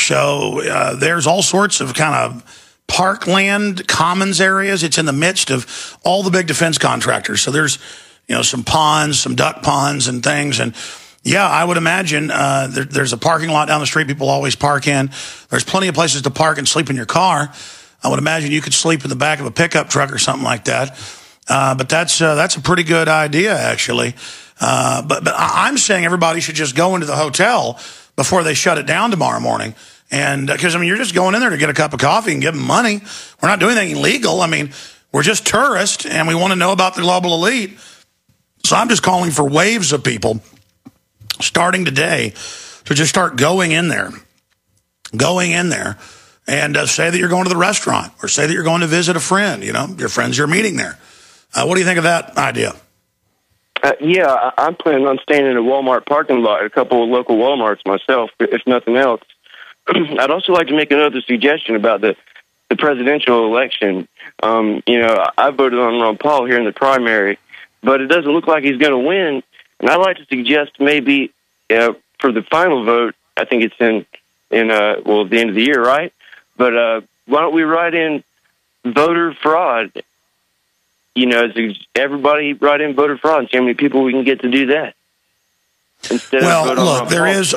So there's all sorts of kind of parkland commons areas. It's in the midst of all the big defense contractors. So there's, some ponds, some duck ponds and things. And yeah, I would imagine there's a parking lot down the street people always park in. There's plenty of places to park and sleep in your car. I would imagine you could sleep in the back of a pickup truck or something like that. But that's a pretty good idea, actually. But I'm saying everybody should just go into the hotel before they shut it down tomorrow morning. And because, you're just going in there to get a cup of coffee and give them money. We're not doing anything illegal. We're just tourists, and we want to know about the global elite. So I'm just calling for waves of people starting today to just start going in there and say that you're going to the restaurant or say that you're going to visit a friend, your friends you're meeting there. What do you think of that idea? Yeah, I'm planning on staying in a Walmart parking lot, a couple of local Walmarts myself, if nothing else. I'd also like to make another suggestion about the presidential election. I voted on Ron Paul here in the primary, but it doesn't look like he's going to win. And I'd like to suggest maybe for the final vote, I think it's in the end of the year, right? But why don't we write in voter fraud? Everybody write in voter fraud and see how many people we can get to do that.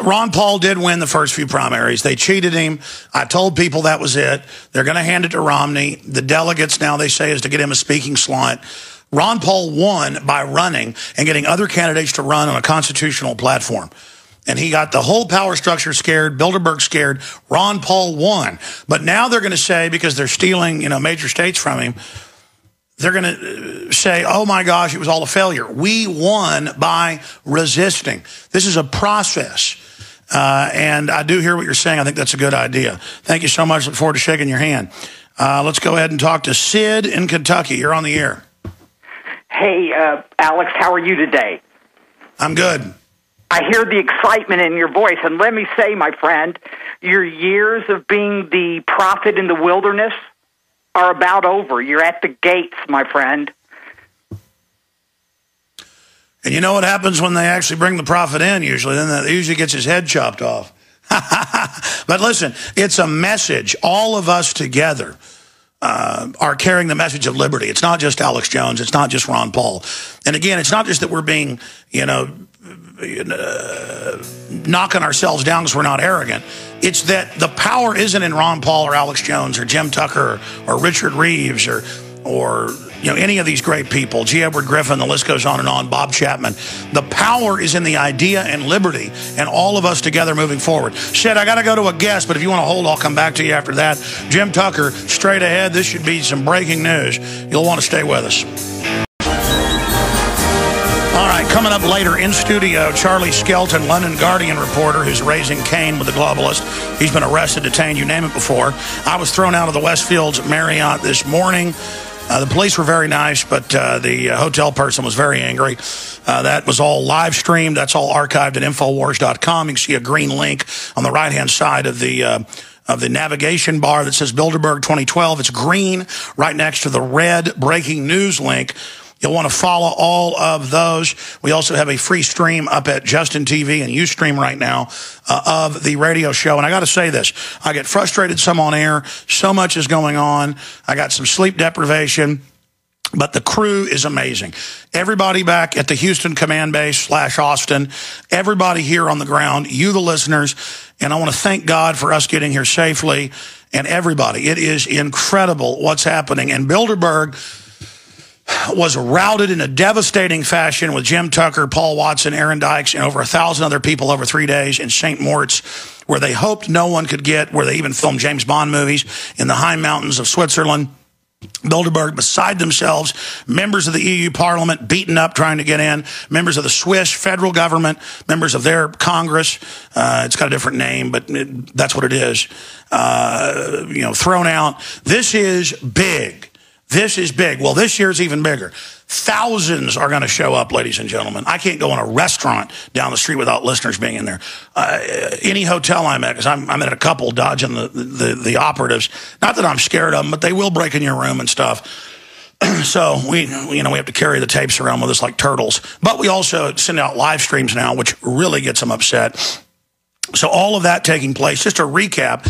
Ron Paul did win the first few primaries. They cheated him. I told people that was it. They're going to hand it to Romney. The delegates now, they say, is to get him a speaking slot. Ron Paul won by running and getting other candidates to run on a constitutional platform. And he got the whole power structure scared, Bilderberg scared. Ron Paul won. But now they're going to say, because they're stealing, major states from him, they're going to say, oh, my gosh, it was all a failure. We won by resisting. This is a process. And I do hear what you're saying. I think that's a good idea. Thank you so much. Look forward to shaking your hand. Let's go ahead and talk to Sid in Kentucky. You're on the air. Hey, Alex, how are you today? I'm good. I hear the excitement in your voice. And let me say, my friend, your years of being the prophet in the wilderness are about over. You're at the gates, my friend. And you know what happens when they actually bring the prophet in, usually? Then he usually gets his head chopped off. But listen, it's a message. All of us together are carrying the message of liberty. It's not just Alex Jones. It's not just Ron Paul. And again, it's not just that we're being, knocking ourselves down because we're not arrogant. It's that the power isn't in Ron Paul or Alex Jones or Jim Tucker or Richard Reeves or any of these great people, G. Edward Griffin, the list goes on, Bob Chapman. The power is in the idea and liberty and all of us together moving forward. Sid, I got to go to a guest, but if you want to hold, I'll come back to you after that. Jim Tucker, straight ahead. This should be some breaking news. You'll want to stay with us. All right, coming up later in studio, Charlie Skelton, London Guardian reporter who's raising Cain with the globalist. He's been arrested, detained, you name it before. I was thrown out of the Westfields Marriott this morning. The police were very nice, but the hotel person was very angry. That was all live streamed. That's all archived at Infowars.com. You can see a green link on the right-hand side of the navigation bar that says Bilderberg 2012. It's green right next to the red breaking news link. You'll want to follow all of those. We also have a free stream up at Justin TV and Ustream right now of the radio show. And I got to say this, I get frustrated some on air. So much is going on. I got some sleep deprivation, but the crew is amazing. Everybody back at the Houston Command Base / Austin, everybody here on the ground, you the listeners, and I want to thank God for us getting here safely and everybody. It is incredible what's happening. And Bilderberg was routed in a devastating fashion with Jim Tucker, Paul Watson, Aaron Dykes, and over 1,000 other people over 3 days in St. Moritz, where they hoped no one could get, where they even filmed James Bond movies in the high mountains of Switzerland. Bilderberg beside themselves, members of the EU Parliament beaten up trying to get in, members of the Swiss federal government, members of their Congress, it's got a different name, but that's what it is, thrown out. This is big. This is big. Well, this year's even bigger. Thousands are going to show up, ladies and gentlemen. I can't go in a restaurant down the street without listeners being in there. Any hotel I'm at, because I'm at a couple dodging the operatives. Not that I'm scared of them, but they will break in your room and stuff. So we have to carry the tapes around with us like turtles. But we also send out live streams now, which really gets them upset. So all of that taking place. Just a recap,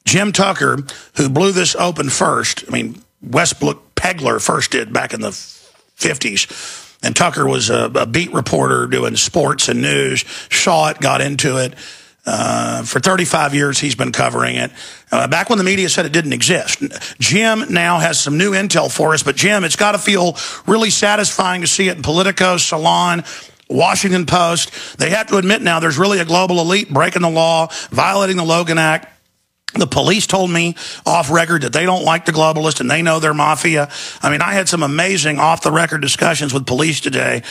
Jim Tucker, who blew this open first, I mean, Westbrook Pegler first did back in the 50s. And Tucker was a beat reporter doing sports and news, saw it, got into it. For 35 years, he's been covering it. Back when the media said it didn't exist. Jim now has some new intel for us, but Jim, it's got to feel really satisfying to see it in Politico, Salon, Washington Post. They have to admit now there's really a global elite breaking the law, violating the Logan Act. The police told me off record that they don't like the globalists and they know they're mafia. I mean, I had some amazing off the record discussions with police today.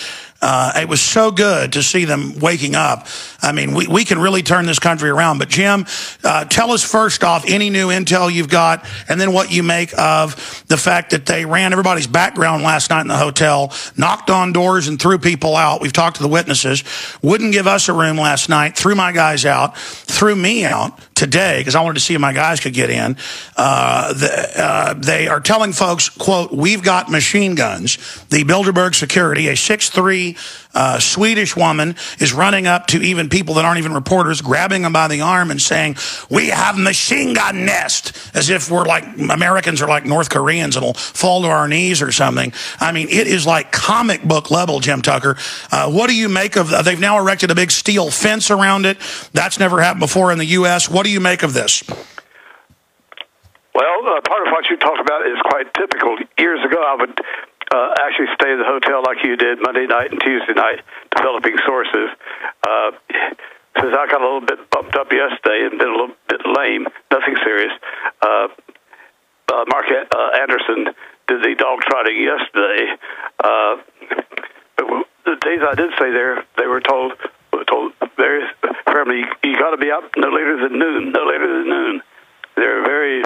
It was so good to see them waking up. I mean, we can really turn this country around. But Jim, tell us first off any new intel you've got, and then what you make of the fact that they ran everybody's background last night in the hotel, knocked on doors and threw people out. We've talked to the witnesses. Wouldn't give us a room last night, threw my guys out, threw me out today because I wanted to see if my guys could get in. They are telling folks, quote, "We've got machine guns." The Bilderberg security, a 6'3" Swedish woman, is running up to even people that aren't even reporters, grabbing them by the arm and saying, "We have machine gun nest," as if we're like Americans are like North Koreans and will fall to our knees or something. I mean, it is like comic book level, Jim Tucker. What do you make of, they've now erected a big steel fence around it. That's never happened before in the U.S. What do you make of this? Well, part of what you talked about is quite typical. Years ago, I would actually stay at the hotel like you did Monday night and Tuesday night, developing sources. Since I got a little bit bumped up yesterday and been a little bit lame, nothing serious, Mark Anderson did the dog trotting yesterday. But the days I did stay there, they were told very firmly, you got to be up no later than noon, no later than noon. They're very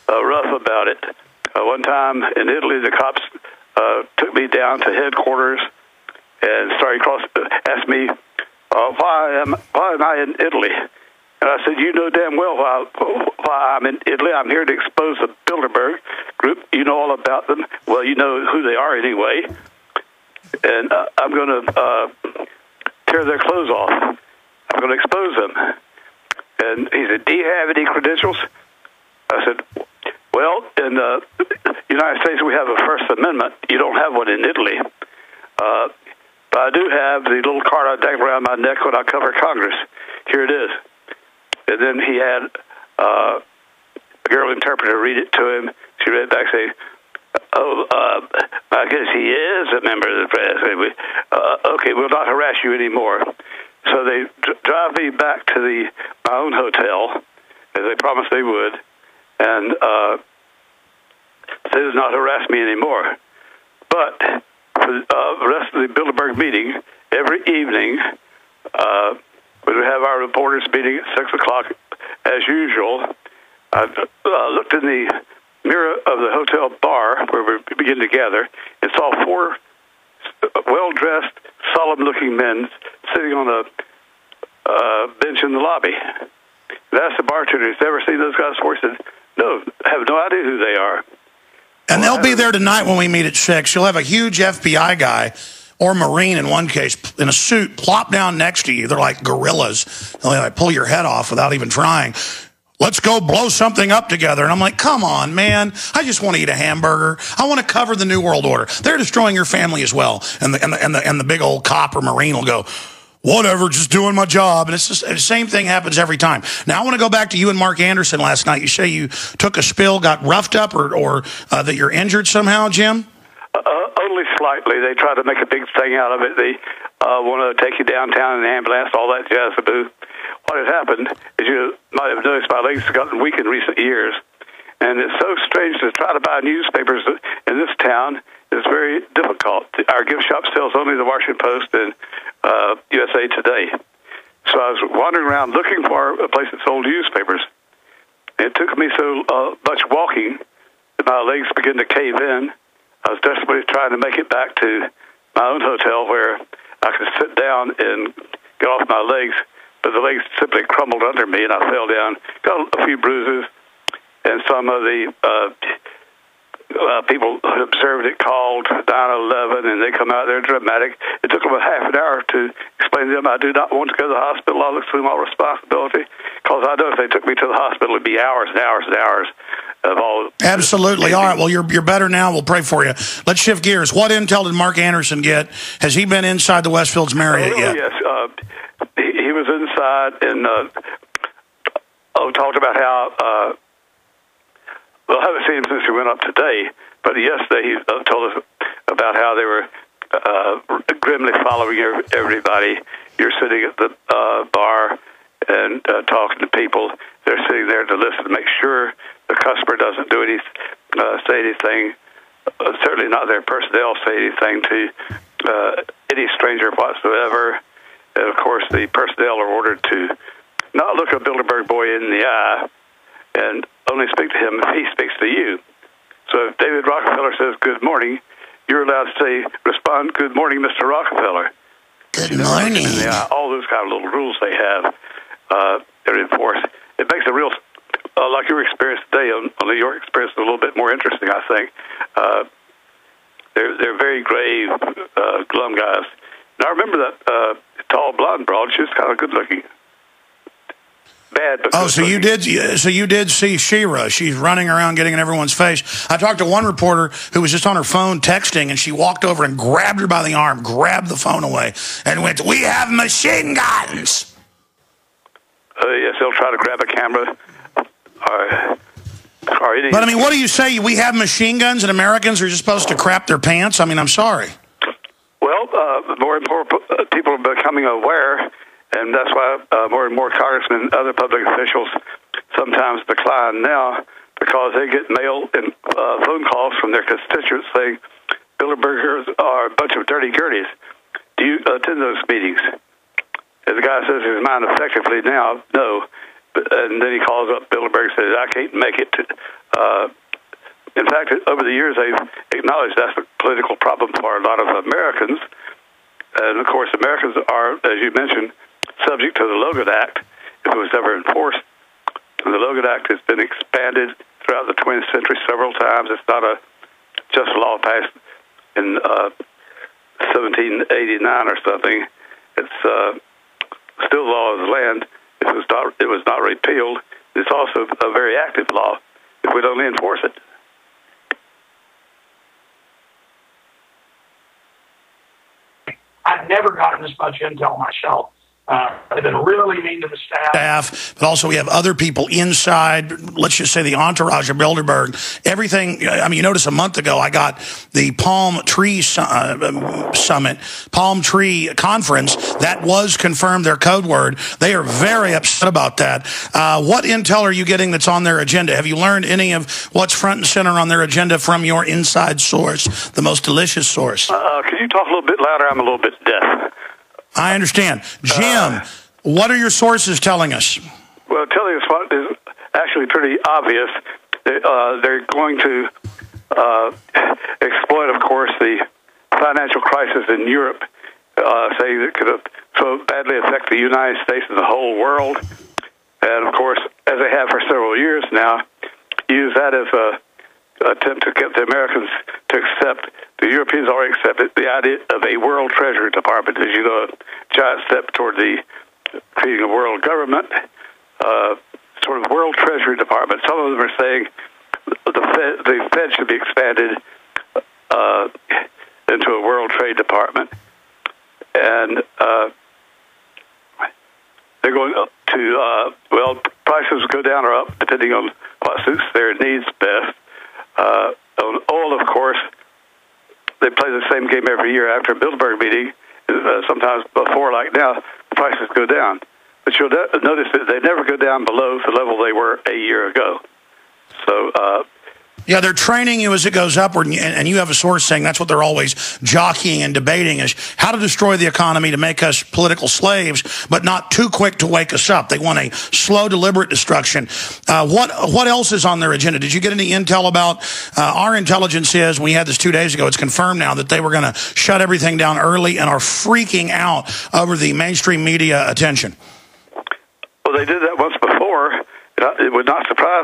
rough about it. One time in Italy, the cops took me down to headquarters and asked me why am I in Italy? And I said, "You know damn well why I'm in Italy. I'm here to expose the Bilderberg group. You know all about them. Well, you know who they are anyway. And I'm going to tear their clothes off. I'm going to expose them." And he said, "Do you have any credentials?" I said, "Well, in the United States, we have a First Amendment. You don't have one in Italy. But I do have the little card I dangle around my neck when I cover Congress. Here it is." And then he had a girl interpreter read it to him. She read it back saying, "Oh, I guess he is a member of the press. Okay, we'll not harass you anymore." So they drive me back to my own hotel, as they promised they would, and they did not harass me anymore. But for the rest of the Bilderberg meeting, every evening, when we have our reporters meeting at 6 o'clock, as usual, I looked in the mirror of the hotel bar where we begin to gather and saw 4 well-dressed, solemn-looking men sitting on a bench in the lobby. And asked the bartender, "Has ever seen those guys before?" He said, "No, I have no idea who they are." And they'll be there tonight when we meet at 6. You'll have a huge FBI guy, or Marine in one case, in a suit, plop down next to you. They're like gorillas. They'll like pull your head off without even trying. "Let's go blow something up together." And I'm like, come on, man. I just want to eat a hamburger. I want to cover the New World Order. They're destroying your family as well. And the big old cop or Marine will go, "Whatever, just doing my job." And it's just the same thing happens every time. Now, I want to go back to you and Mark Anderson last night. You say you took a spill, got roughed up, or that you're injured somehow, Jim? Only slightly. They try to make a big thing out of it. They want to take you downtown in an ambulance, all that jazzaboo. What had happened is, you might have noticed, my legs have gotten weak in recent years. And it's so strange to try to buy newspapers in this town. It's very difficult. Our gift shop sells only the Washington Post and USA Today. So I was wandering around looking for a place that sold newspapers. It took me so much walking that my legs began to cave in. I was desperately trying to make it back to my own hotel where I could sit down and get off my legs, but the legs simply crumbled under me and I fell down, got a few bruises, and some of the people who observed it called 9/11, and they come out there dramatic. It took them a half an hour to explain to them, I do not want to go to the hospital. I'll assume all responsibility, because I know if they took me to the hospital, it'd be hours and hours and hours of all. Absolutely. All right, well, you're better now. We'll pray for you. Let's shift gears. What intel did Mark Anderson get? Has he been inside the Westfields Marriott yet? Yes. He was inside and talked about how... well, I haven't seen him since he went up today, but yesterday he told us about how they were grimly following everybody. You're sitting at the bar and talking to people. They're sitting there to listen to make sure the customer doesn't do say anything, certainly not their personnel say anything to any stranger whatsoever. And, of course, the personnel are ordered to not look a Bilderberg boy in the eye and only speak to him if he speaks to you. So if David Rockefeller says good morning, you're allowed to respond, good morning, Mr. Rockefeller. Good morning. All those kind of little rules they have, they're enforced. It makes a real, like your experience today, on your experience, a little bit more interesting, I think. They're very grave, glum guys. Now, I remember that tall blonde broad. She was kind of good looking. Bad, but so you did see Shira. She's running around getting in everyone's face. I talked to one reporter who was just on her phone texting, and she walked over and grabbed her by the arm, grabbed the phone away, and went, "We have machine guns." Yes, they'll try to grab a camera. But I mean, what do you say? We have machine guns, and Americans are just supposed to crap their pants? I mean, I'm sorry. Well, more and more people are becoming aware. And that's why more and more congressmen and other public officials sometimes decline now, because they get mail and phone calls from their constituents saying Bilderbergers are a bunch of dirty gerties. Do you attend those meetings? And the guy says his mind effectively now, no. And then he calls up Bilderberg and says, I can't make it. In fact, over the years, they've acknowledged that's a political problem for a lot of Americans. And, of course, Americans are, as you mentioned, subject to the Logan Act, if it was ever enforced. The Logan Act has been expanded throughout the 20th century several times. It's not just a law passed in 1789 or something. It's still the law of the land. It was not repealed. It's also a very active law if we'd only enforce it. I've never gotten this much intel myself. They've been really mean to the staff, but also we have other people inside, let's just say the entourage of Bilderberg. Everything, I mean, you notice a month ago I got the Palm Tree Summit, Palm Tree Conference. That was confirmed, their code word. They are very upset about that. What intel are you getting that's on their agenda? Have you learned any of what's front and center on their agenda from your inside source, the most delicious source? Can you talk a little bit louder? I'm a little bit deaf. I understand. Jim, what are your sources telling us? Well, telling us what is actually pretty obvious. They're going to exploit, of course, the financial crisis in Europe, saying that it could so badly affect the United States and the whole world. And, of course, as they have for several years now, use that as an attempt to get the Americans to accept. The Europeans already accepted the idea of a world treasury department, as you know, a giant step toward the creating a world government, sort of world treasury department. Some of them are saying the Fed should be expanded into a world trade department, and they're going to prices go down or up depending on what suits their needs best. On oil, of course, they play the same game every year after a Bilderberg meeting. Sometimes before, like now, the prices go down. But you'll notice that they never go down below the level they were a year ago. So, yeah, they're training you as it goes upward, and you have a source saying that's what they're always jockeying and debating is how to destroy the economy to make us political slaves, but not too quick to wake us up. They want a slow, deliberate destruction. What else is on their agenda? Did you get any intel about our intelligence is, we had this 2 days ago, it's confirmed now that they were going to shut everything down early and are freaking out over the mainstream media attention. Well, they did that once before. It would not surprise